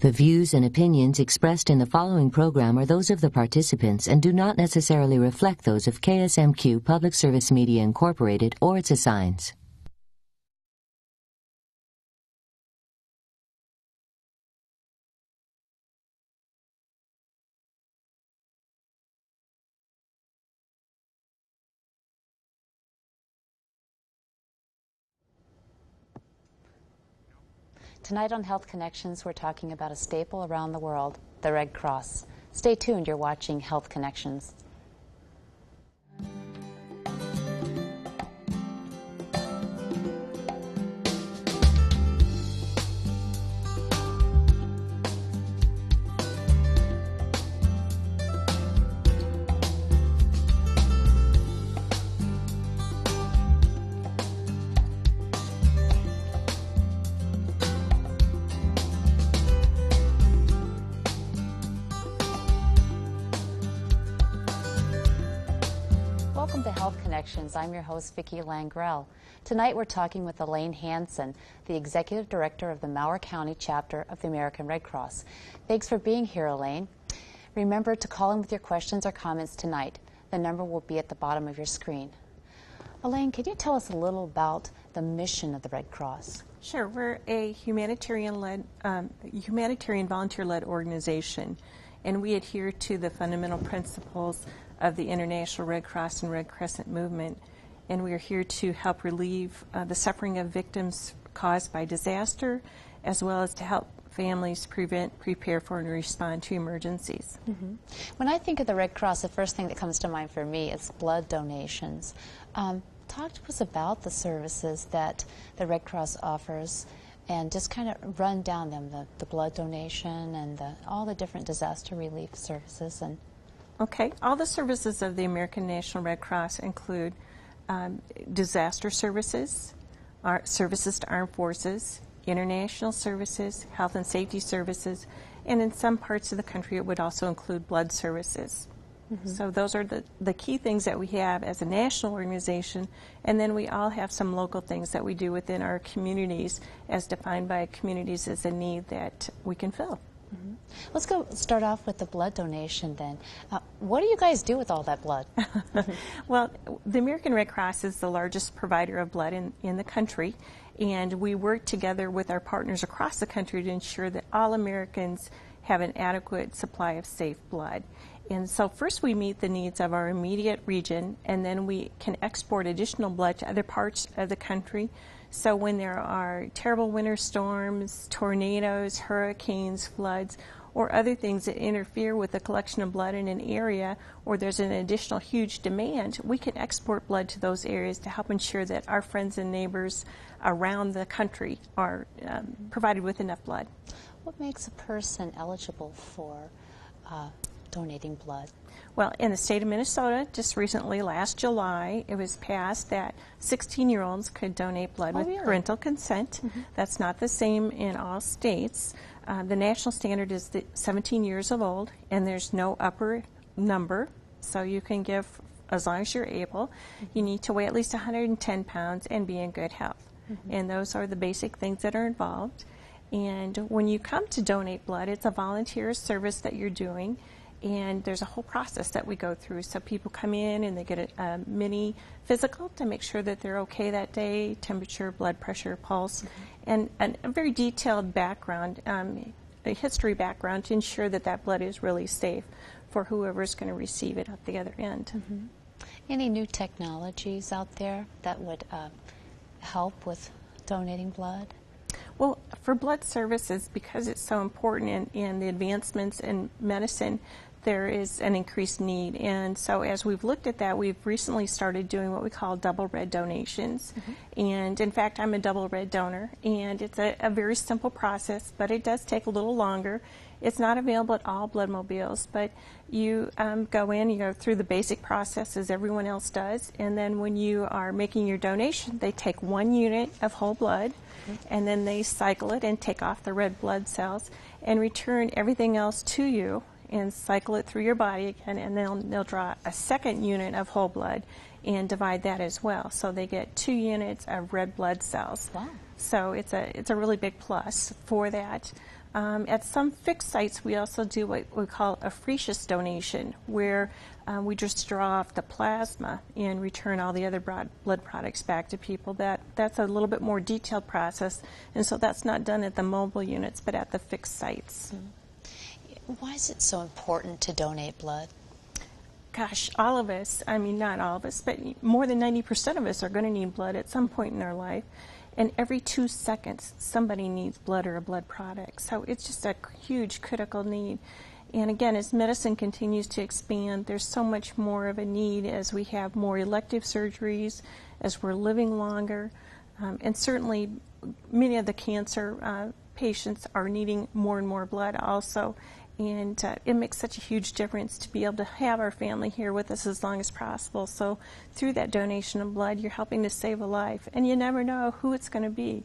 The views and opinions expressed in the following program are those of the participants and do not necessarily reflect those of KSMQ Public Service Media Incorporated or its assigns. Tonight on Health Connections, we're talking about a staple around the world, the Red Cross. Stay tuned, you're watching Health Connections. Welcome to Health Connections. I'm your host, Vicki Langrell. Tonight we're talking with Elaine Hansen, the Executive Director of the Mower County Chapter of the American Red Cross. Thanks for being here, Elaine. Remember to call in with your questions or comments tonight. The number will be at the bottom of your screen. Elaine, could you tell us a little about the mission of the Red Cross? Sure. We're a humanitarian volunteer-led organization, and we adhere to the fundamental principles of the International Red Cross and Red Crescent movement, and we are here to help relieve the suffering of victims caused by disaster, as well as to help families prevent, prepare for, and respond to emergencies. Mm-hmm. When I think of the Red Cross, the first thing that comes to mind for me is blood donations. Talk to us about the services that the Red Cross offers, and just kind of run down them, the blood donation and all the different disaster relief services. And okay, all the services of the American National Red Cross include disaster services, services to armed forces, international services, health and safety services, and in some parts of the country it would also include blood services. Mm-hmm. So those are the key things that we have as a national organization, and then we all have some local things that we do within our communities as defined by communities as a need that we can fill. Mm-hmm. Let's start off with the blood donation then. What do you guys do with all that blood? Well, the American Red Cross is the largest provider of blood in the country, and we work together with our partners across the country to ensure that all Americans have an adequate supply of safe blood. And so first we meet the needs of our immediate region, and then we can export additional blood to other parts of the country. So when there are terrible winter storms, tornadoes, hurricanes, floods, or other things that interfere with the collection of blood in an area, or there's an additional huge demand, we can export blood to those areas to help ensure that our friends and neighbors around the country are provided with enough blood. What makes a person eligible for donating blood? Well, in the state of Minnesota, just recently, last July, it was passed that 16-year-olds could donate blood with parental consent. Mm-hmm. That's not the same in all states. The national standard is 17 years of old, and there's no upper number, so you can give as long as you're able. Mm-hmm. You need to weigh at least 110 pounds and be in good health. Mm-hmm. And those are the basic things that are involved. And when you come to donate blood, it's a volunteer service that you're doing. And there's a whole process that we go through. So people come in and they get a mini physical to make sure that they're okay that day, temperature, blood pressure, pulse, mm-hmm. and a very detailed background, a history background to ensure that that blood is really safe for whoever's going to receive it at the other end. Mm-hmm. Any new technologies out there that would help with donating blood? Well, for blood services, because it's so important in the advancements in medicine, there is an increased need. And so as we've looked at that, we've recently started doing what we call double red donations. Mm-hmm. And in fact, I'm a double red donor, and it's a very simple process, but it does take a little longer. It's not available at all blood mobiles, but you go in, you go through the basic process as everyone else does, and then when you are making your donation, they take 1 unit of whole blood, mm-hmm. and then they cycle it and take off the red blood cells and return everything else to you and cycle it through your body again, and then they'll draw a second unit of whole blood and divide that as well. So they get 2 units of red blood cells. Wow. So it's a really big plus for that. At some fixed sites, we also do what we call a frecious donation, where we just draw off the plasma and return all the other blood products back to people. That's a little bit more detailed process, and so that's not done at the mobile units, but at the fixed sites. Why is it so important to donate blood? Gosh, all of us, I mean, not all of us, but more than 90% of us are going to need blood at some point in our life. And every 2 seconds, somebody needs blood or a blood product. So it's just a huge critical need. And again, as medicine continues to expand, there's so much more of a need as we have more elective surgeries, as we're living longer. And certainly, many of the cancer patients are needing more and more blood also. And it makes such a huge difference to be able to have our family here with us as long as possible. So through that donation of blood, you're helping to save a life. And you never know who it's going to be.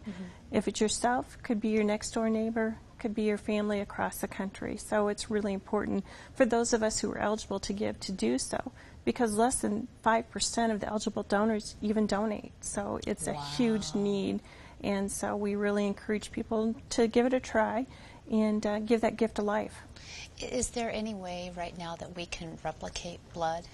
If it's yourself, could be your next door neighbor, could be your family across the country. So it's really important for those of us who are eligible to give to do so, because less than 5% of the eligible donors even donate. So it's a huge need. And so we really encourage people to give it a try and give that gift of life. Is there any way right now that we can replicate blood?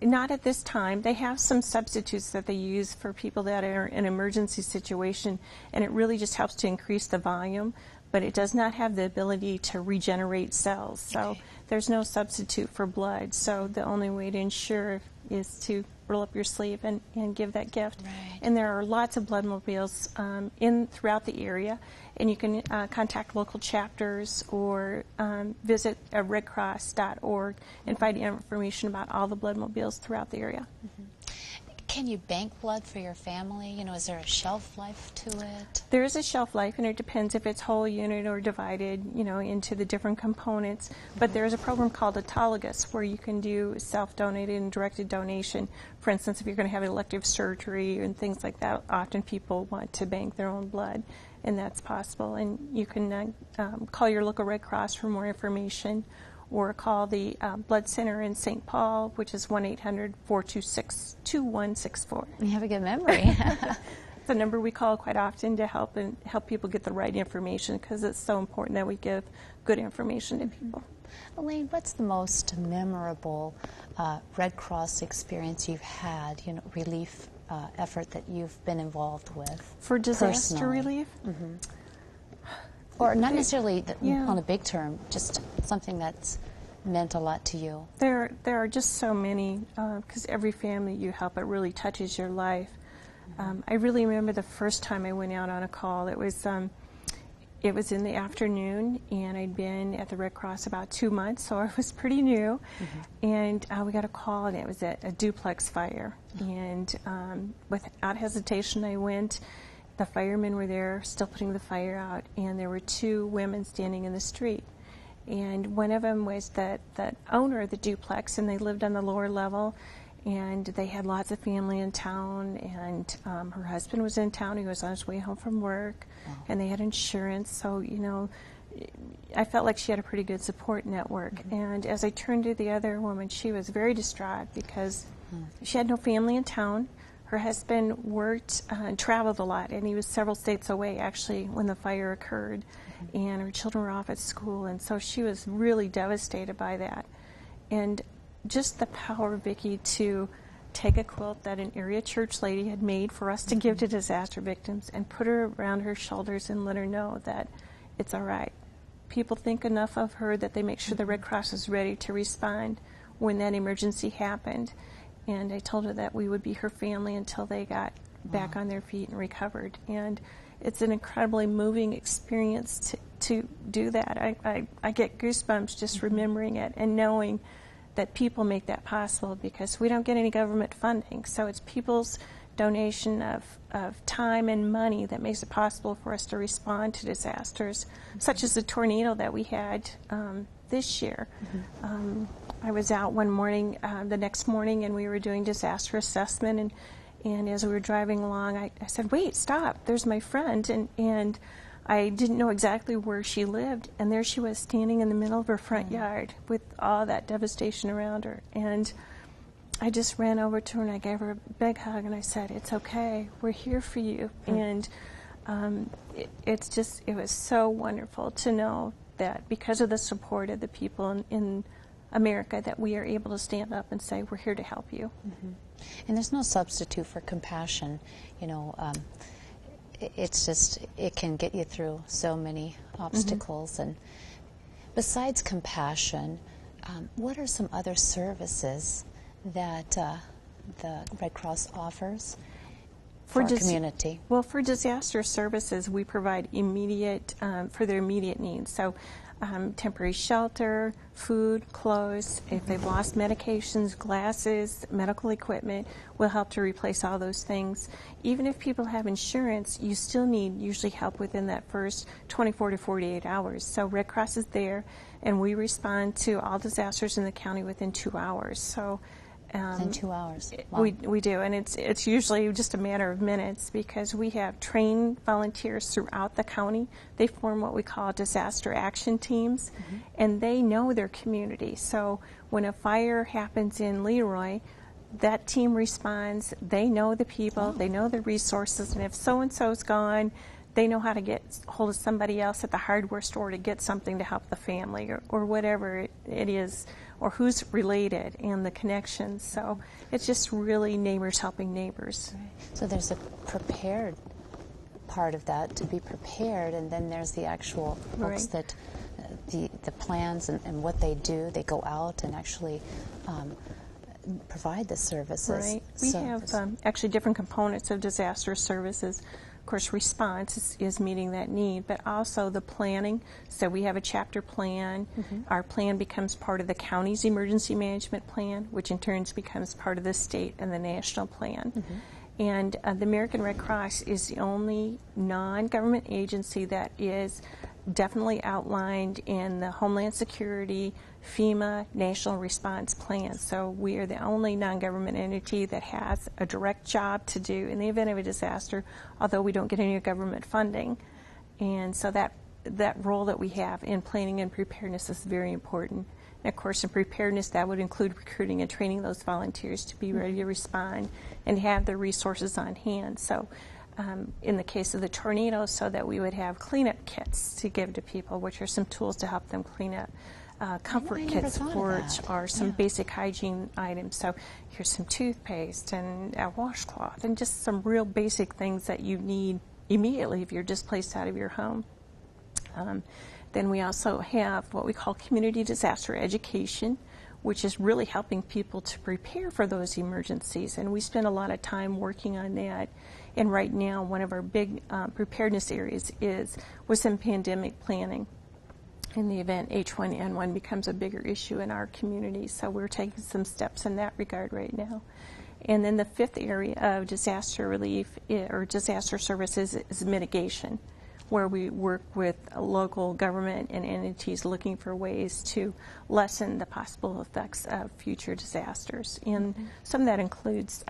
Not at this time. They have some substitutes that they use for people that are in an emergency situation, and it really just helps to increase the volume, but it does not have the ability to regenerate cells. So there's no substitute for blood. So the only way to ensure is to roll up your sleeve and give that gift. Right. And there are lots of blood mobiles throughout the area, and you can contact local chapters or visit redcross.org and find information about all the blood mobiles throughout the area. Can you bank blood for your family? You know, is there a shelf life to it? There is a shelf life, and it depends if it's whole unit or divided, you know, into the different components. But there is a program called Autologous where you can do self-donated and directed donation. For instance, if you're going to have elective surgery and things like that, often people want to bank their own blood, and that's possible. And you can call your local Red Cross for more information, or call the Blood Center in St. Paul, which is 1-800-426-2164. You have a good memory. It's a number we call quite often to help people get the right information, because it's so important that we give good information to people. Elaine, what's the most memorable Red Cross experience you've had, you know, relief effort that you've been involved with? For disaster personally? relief? Or not necessarily on a big term, just something that's meant a lot to you. There are just so many, because every family you help, it really touches your life. I really remember the first time I went out on a call. It was in the afternoon, and I'd been at the Red Cross about 2 months, so I was pretty new. And we got a call, and it was a duplex fire. And without hesitation, I went. The firemen were there, still putting the fire out, and there were 2 women standing in the street. And one of them was the owner of the duplex, and they lived on the lower level, and they had lots of family in town, and her husband was in town. He was on his way home from work, and they had insurance. So, you know, I felt like she had a pretty good support network. And as I turned to the other woman, she was very distraught because she had no family in town. Her husband worked and traveled a lot, and he was several states away, actually, when the fire occurred. And her children were off at school, and so she was really devastated by that. And just the power, Vicki, to take a quilt that an area church lady had made for us to give to disaster victims and put her around her shoulders and let her know that it's all right. People think enough of her that they make sure the Red Cross is ready to respond when that emergency happened. And I told her that we would be her family until they got back on their feet and recovered. And it's an incredibly moving experience to do that. I get goosebumps just remembering it and knowing that people make that possible, because we don't get any government funding. So it's people's donation of time and money that makes it possible for us to respond to disasters, such as the tornado that we had this year. I was out one morning, the next morning, and we were doing disaster assessment, and as we were driving along, I said, wait, stop, there's my friend, and I didn't know exactly where she lived, and there she was standing in the middle of her front yard with all that devastation around her. And I just ran over to her and I gave her a big hug, and I said, it's okay, we're here for you. And it was so wonderful to know that because of the support of the people in America that we are able to stand up and say, we're here to help you. Mm-hmm. And there's no substitute for compassion. You know, it's just, it can get you through so many obstacles. Mm-hmm. And besides compassion, what are some other services that the Red Cross offers for our community? Well, for disaster services, we provide immediate, for their immediate needs. So temporary shelter, food, clothes. If they've lost medications, glasses, medical equipment, we'll help to replace all those things. Even if people have insurance, you still need usually help within that first 24 to 48 hours. So Red Cross is there, and we respond to all disasters in the county within 2 hours. So in 2 hours. Wow. We do, and it's usually just a matter of minutes because we have trained volunteers throughout the county. They form what we call disaster action teams, and they know their community. So when a fire happens in Leroy, that team responds. They know the people, they know the resources, and if so-and-so's gone, they know how to get hold of somebody else at the hardware store to get something to help the family or whatever it is, or who's related and the connections. So it's just really neighbors helping neighbors. Right. So there's a prepared part of that, to be prepared, and then there's the actual folks that the plans and what they do. They go out and actually provide the services. Right. We have actually different components of disaster services. Of course, response is meeting that need, but also the planning. So we have a chapter plan. Our plan becomes part of the county's emergency management plan, which in turn becomes part of the state and the national plan. And the American Red Cross is the only non-government agency that is definitely outlined in the Homeland Security, FEMA National Response Plan. So we are the only non-government entity that has a direct job to do in the event of a disaster, although we don't get any government funding. And so that role that we have in planning and preparedness is very important. And of course, in preparedness, that would include recruiting and training those volunteers to be ready to respond and have the resources on hand. So in the case of the tornado, so that we would have cleanup kits to give to people, which are some tools to help them clean up. Comfort kits or some basic hygiene items. So here's some toothpaste and a washcloth and just some real basic things that you need immediately if you're displaced out of your home. Then we also have what we call community disaster education, which is really helping people to prepare for those emergencies. And we spend a lot of time working on that. And right now, one of our big preparedness areas was in pandemic planning. In the event H1N1 becomes a bigger issue in our community. So we're taking some steps in that regard right now. And then the fifth area of disaster relief or disaster services is mitigation, where we work with local government and entities looking for ways to lessen the possible effects of future disasters. And some of that includes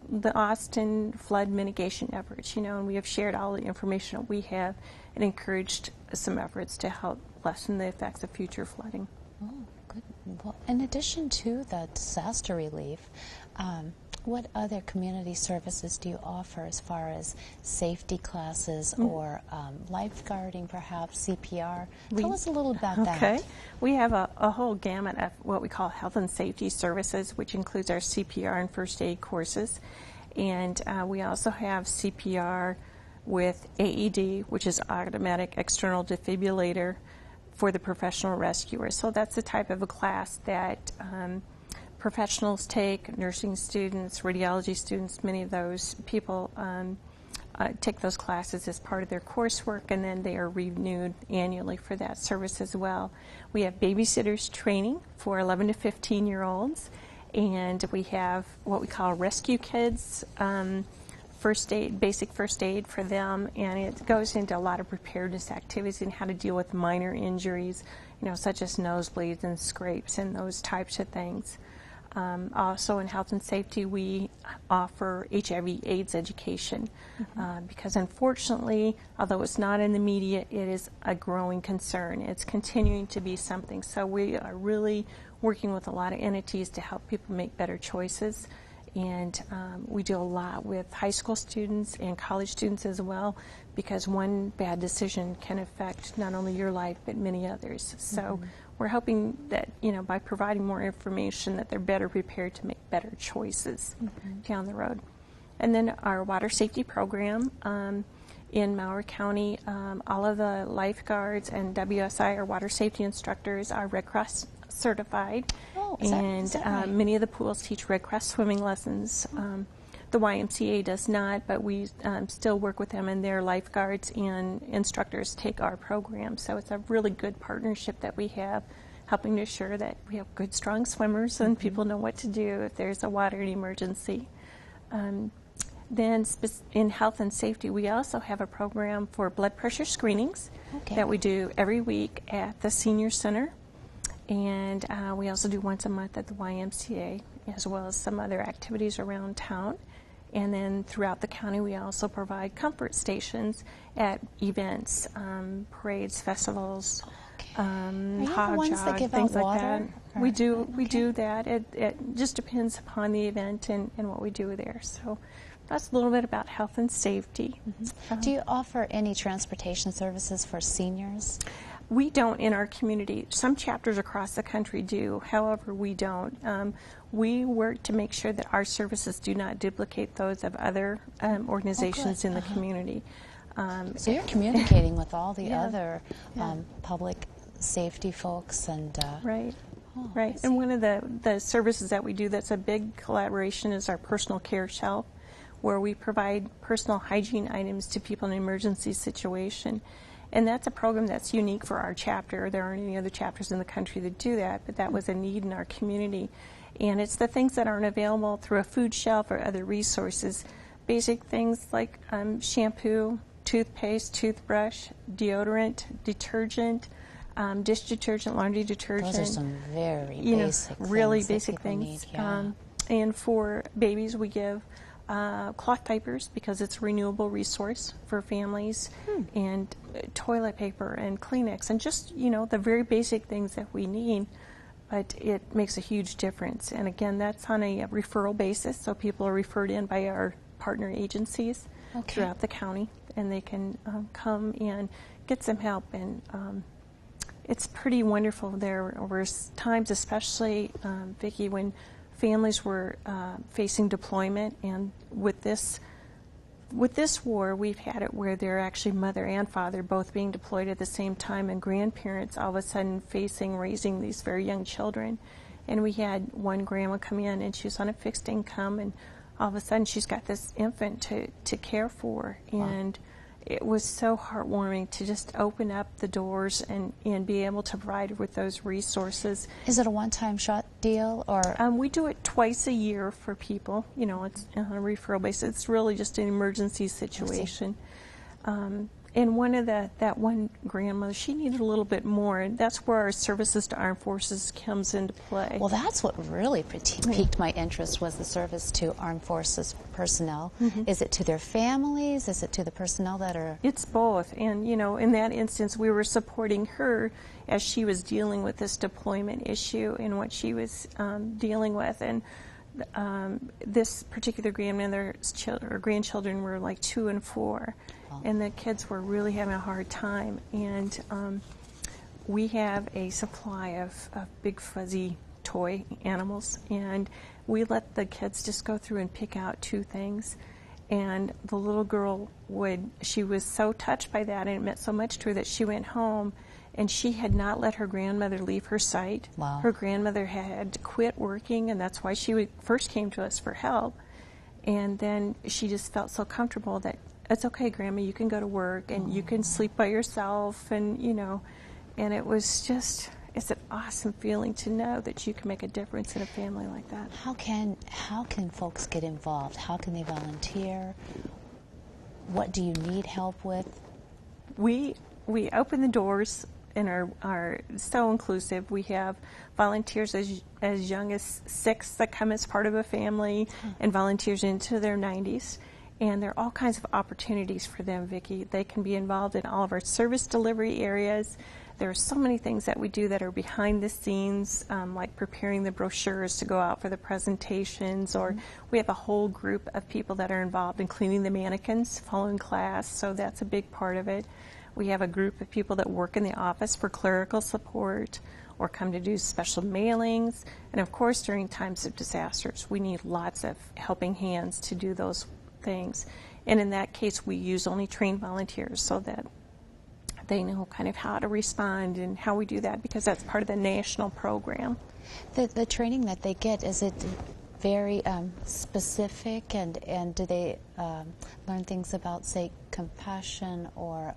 the Austin flood mitigation efforts, and we have shared all the information that we have and encouraged some efforts to help lessen the effects of future flooding. Oh, good. Well, in addition to the disaster relief, what other community services do you offer as far as safety classes or lifeguarding, perhaps, CPR? Tell us a little about that. Okay. We have a whole gamut of what we call health and safety services, which includes our CPR and first aid courses. And we also have CPR with AED, which is automatic external defibrillator for the professional rescuer. So that's the type of a class that professionals take, nursing students, radiology students, many of those people take those classes as part of their coursework, and then they are renewed annually for that service as well. We have babysitters training for 11 to 15-year-olds, and we have what we call rescue kids, first aid, basic first aid for them, and it goes into a lot of preparedness activities and how to deal with minor injuries, such as nosebleeds and scrapes and those types of things. Also in health and safety, we offer HIV/AIDS education because unfortunately, although it's not in the media, it is a growing concern. It's continuing to be something. So we are really working with a lot of entities to help people make better choices And we do a lot with high school students and college students as well, because one bad decision can affect not only your life but many others. So we're hoping that, you know, by providing more information, that they're better prepared to make better choices down the road. And then our water safety program in Mower County, all of the lifeguards and WSI, our water safety instructors, are Red Cross certified. Is that right? Many of the pools teach Red Cross swimming lessons. The YMCA does not, but we still work with them, and their lifeguards and instructors take our program. So it's a really good partnership that we have, helping to ensure that we have good, strong swimmers and people know what to do if there's a water emergency. Then in health and safety, we also have a program for blood pressure screenings that we do every week at the Senior Center. And we also do once a month at the YMCA, as well as some other activities around town. And then throughout the county, we also provide comfort stations at events, parades, festivals, hog jog, things like that. We do that. It just depends upon the event and what we do there. So that's a little bit about health and safety. Do you offer any transportation services for seniors? We don't in our community. Some chapters across the country do. However, we don't. We work to make sure that our services do not duplicate those of other organizations in the community. So you're communicating with all the other public safety folks and right. And one of the services that we do that's a big collaboration is our personal care shelf, where we provide personal hygiene items to people in an emergency situation. And that's a program that's unique for our chapter. There aren't any other chapters in the country that do that, but that was a need in our community. And it's the things that aren't available through a food shelf or other resources. Basic things like shampoo, toothpaste, toothbrush, deodorant, detergent, dish detergent, laundry detergent. Those are some very basic things. Really basic Need, things. And for babies, we give cloth diapers, because it's a renewable resource for families, and toilet paper and Kleenex, and just, you know, the very basic things that we need, but it makes a huge difference. And again, that's on a referral basis, so people are referred in by our partner agencies throughout the county, and they can come and get some help. And it's pretty wonderful. There were times, especially, Vicki, when families were facing deployment, and with this war, we've had it where they're actually mother and father both being deployed at the same time, and grandparents all of a sudden raising these very young children. And we had one grandma come in, and she was on a fixed income, and all of a sudden she's got this infant to care for. And it was so heartwarming to just open up the doors and be able to provide her with those resources. Is it a one-time shot deal, or? We do it twice a year for people. You know, it's on a referral basis. It's really just an emergency situation. And that one grandmother, she needed a little bit more, and that's where our services to armed forces comes into play. Well, that's what really piqued my interest, was the service to armed forces personnel. Is it to their families? Is it to the personnel that are? It's both. And, you know, in that instance, we were supporting her as she was dealing with this deployment issue and what she was dealing with. And this particular grandmother's grandchildren were like 2 and 4. And the kids were really having a hard time. And we have a supply of big fuzzy toy animals, and we let the kids just go through and pick out 2 things. And the little girl she was so touched by that, and it meant so much to her, that she went home, and she had not let her grandmother leave her sight. Wow. Her grandmother had quit working, and that's why she first came to us for help. And then she just felt so comfortable that, it's okay, Grandma, you can go to work, and you can sleep by yourself, and, you know, and it was just, it's an awesome feeling to know that you can make a difference in a family like that. How can folks get involved? How can they volunteer? What do you need help with? We open the doors and are so inclusive. We have volunteers as young as 6 that come as part of a family, and volunteers into their 90s. And there are all kinds of opportunities for them, Vicki. They can be involved in all of our service delivery areas. There are so many things that we do that are behind the scenes, like preparing the brochures to go out for the presentations, or we have a whole group of people that are involved in cleaning the mannequins following class, so that's a big part of it. We have a group of people that work in the office for clerical support or come to do special mailings. And of course, during times of disasters, we need lots of helping hands to do those things. And in that case, we use only trained volunteers so that they know kind of how to respond and how we do that, because that's part of the national program. The training that they get, is it very specific, and do they learn things about, say, compassion or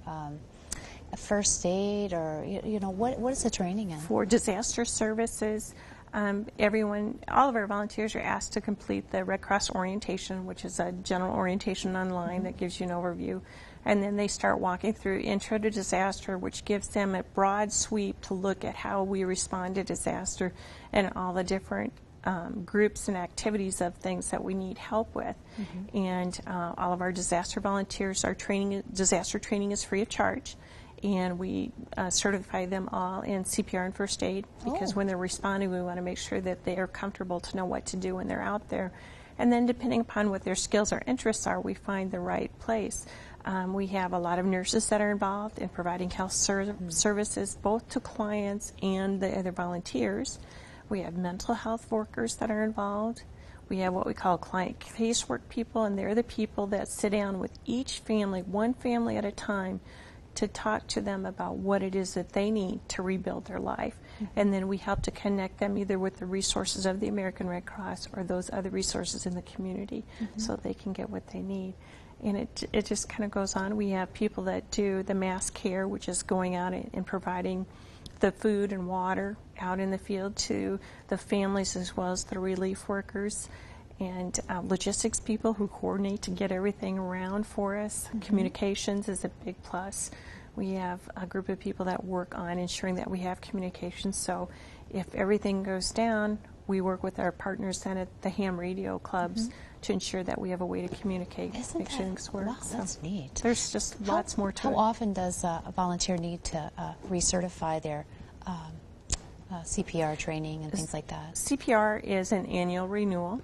first aid, or what is the training in? For disaster services, all of our volunteers are asked to complete the Red Cross orientation, which is a general orientation online that gives you an overview. And then they start walking through Intro to Disaster, which gives them a broad sweep to look at how we respond to disaster and all the different groups and activities of things that we need help with. And all of our disaster volunteers, disaster training is free of charge. And we certify them all in CPR and first aid, because when they're responding, we want to make sure that they are comfortable to know what to do when they're out there. And then depending upon what their skills or interests are, we find the right place. We have a lot of nurses that are involved in providing health services, both to clients and the other volunteers. We have mental health workers that are involved. We have what we call client casework people, and they're the people that sit down with each family, one family at a time, to talk to them about what it is that they need to rebuild their life. And then we help to connect them either with the resources of the American Red Cross or those other resources in the community so they can get what they need. And it just kind of goes on. We have people that do the mass care, which is going out and providing the food and water out in the field to the families as well as the relief workers. And logistics people who coordinate to get everything around for us. Communications is a big plus. We have a group of people that work on ensuring that we have communications. So if everything goes down, we work with our partners then at the ham radio clubs to ensure that we have a way to communicate, make sure things work. Wow, that's neat. There's just lots more to it. How often does a volunteer need to recertify their CPR training and things like that? CPR is an annual renewal.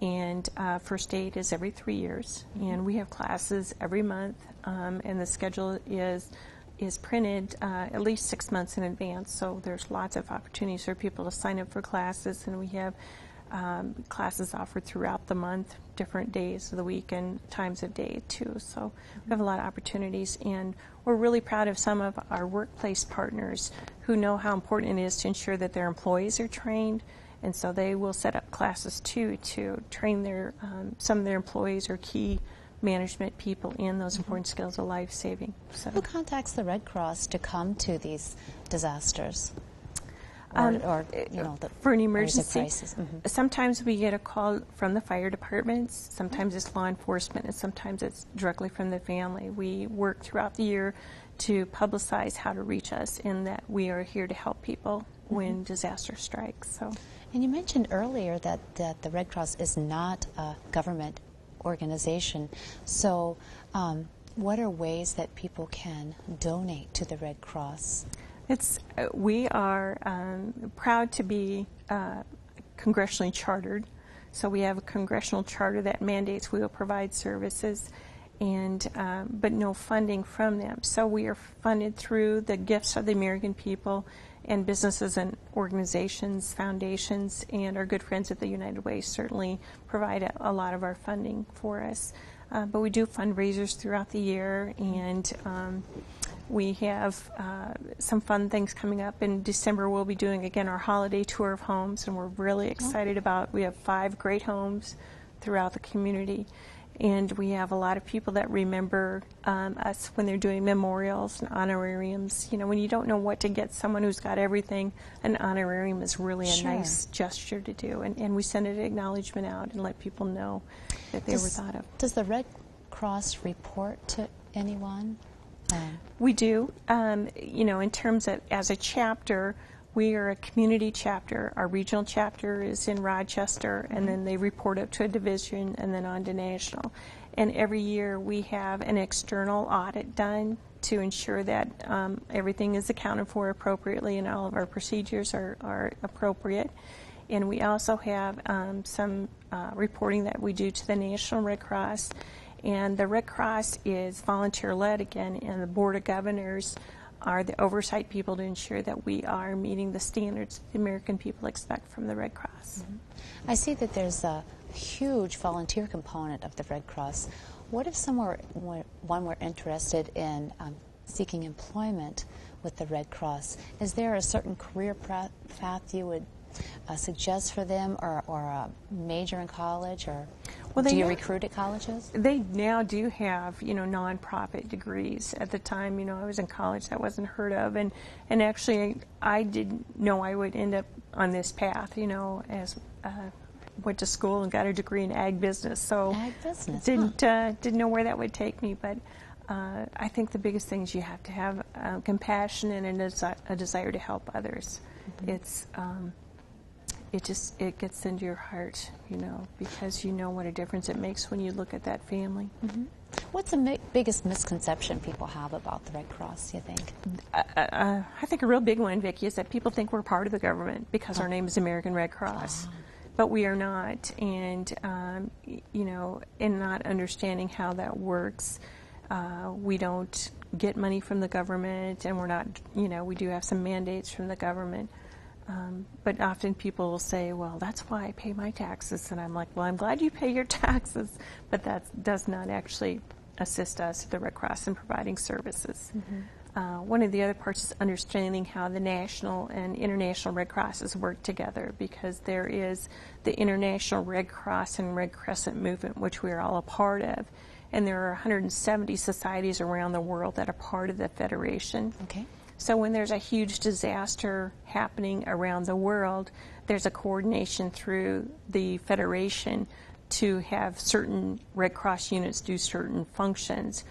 And first aid is every 3 years, and we have classes every month, and the schedule is printed at least 6 months in advance, so there's lots of opportunities for people to sign up for classes, and we have classes offered throughout the month, different days of the week and times of day too, so we have a lot of opportunities, and we're really proud of some of our workplace partners who know how important it is to ensure that their employees are trained. And so they will set up classes too to train some of their employees or key management people in those important skills of life saving. So. Who contacts the Red Cross to come to these disasters? For an emergency, sometimes we get a call from the fire departments, sometimes it's law enforcement, and sometimes it's directly from the family. We work throughout the year to publicize how to reach us, and that we are here to help people when disaster strikes. So. And you mentioned earlier that the Red Cross is not a government organization. So what are ways that people can donate to the Red Cross? We are proud to be congressionally chartered. So we have a congressional charter that mandates we will provide services, but no funding from them. So we are funded through the gifts of the American people and businesses and organizations, foundations, and our good friends at the United Way certainly provide a lot of our funding for us. But we do fundraisers throughout the year, and we have some fun things coming up. In December, we'll be doing, again, our holiday tour of homes, and we're really excited about it. We have 5 great homes throughout the community. And we have a lot of people that remember us when they're doing memorials and honorariums. You know, when you don't know what to get someone who's got everything, an honorarium is really a nice gesture to do. And we send an acknowledgement out and let people know that they were thought of. Does the Red Cross report to anyone? We do. In terms of, as a chapter, we are a community chapter. Our regional chapter is in Rochester, and then they report up to a division and then on to national. And every year we have an external audit done to ensure that everything is accounted for appropriately and all of our procedures are appropriate. And we also have some reporting that we do to the National Red Cross. And the Red Cross is volunteer-led again, and the Board of Governors are the oversight people to ensure that we are meeting the standards the American people expect from the Red Cross. Mm-hmm. I see that there's a huge volunteer component of the Red Cross. What if one were interested in seeking employment with the Red Cross? Is there a certain career path you would suggest for them, or a major in college, or do you recruit at colleges? They now do have, nonprofit degrees. At the time, I was in college, that wasn't heard of, and actually I didn't know I would end up on this path, as went to school and got a degree in ag business, so ag business, didn't know where that would take me, but I think the biggest thing is you have to have compassion and a desire to help others. Mm-hmm. It gets into your heart, because you know what a difference it makes when you look at that family. Mm-hmm. What's the biggest misconception people have about the Red Cross, you think? I think a real big one, Vicki, is that people think we're part of the government because our name is American Red Cross. But we are not, and, in not understanding how that works, we don't get money from the government, and we're not, we do have some mandates from the government. But often people will say, well, that's why I pay my taxes. And I'm like, well, I'm glad you pay your taxes, but that does not actually assist us at the Red Cross in providing services. Mm-hmm. One of the other parts is understanding how the national and international Red Crosses work together, because there is the International Red Cross and Red Crescent movement, which we are all a part of. And there are 170 societies around the world that are part of the Federation. Okay. So when there's a huge disaster happening around the world, there's a coordination through the Federation to have certain Red Cross units do certain functions.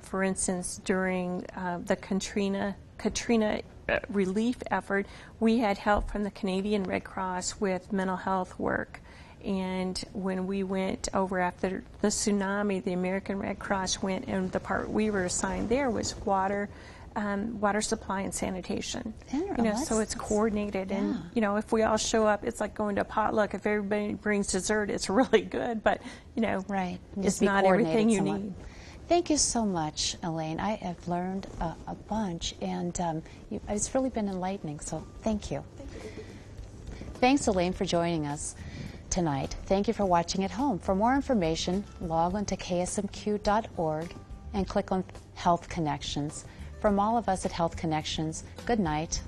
For instance, during the Katrina relief effort, we had help from the Canadian Red Cross with mental health work. And when we went over after the tsunami, the American Red Cross went, and the part we were assigned there was water supply and sanitation. So it's coordinated, yeah. And if we all show up, it's like going to a potluck. If everybody brings dessert, it's really good, but right. It's not everything you need. Thank you so much, Elaine. I have learned a bunch, and it's really been enlightening, so thank you. Thanks, Elaine, for joining us tonight. Thank you for watching at home. For more information, log on to ksmq.org and click on Health Connections. From all of us at Health Connections, good night.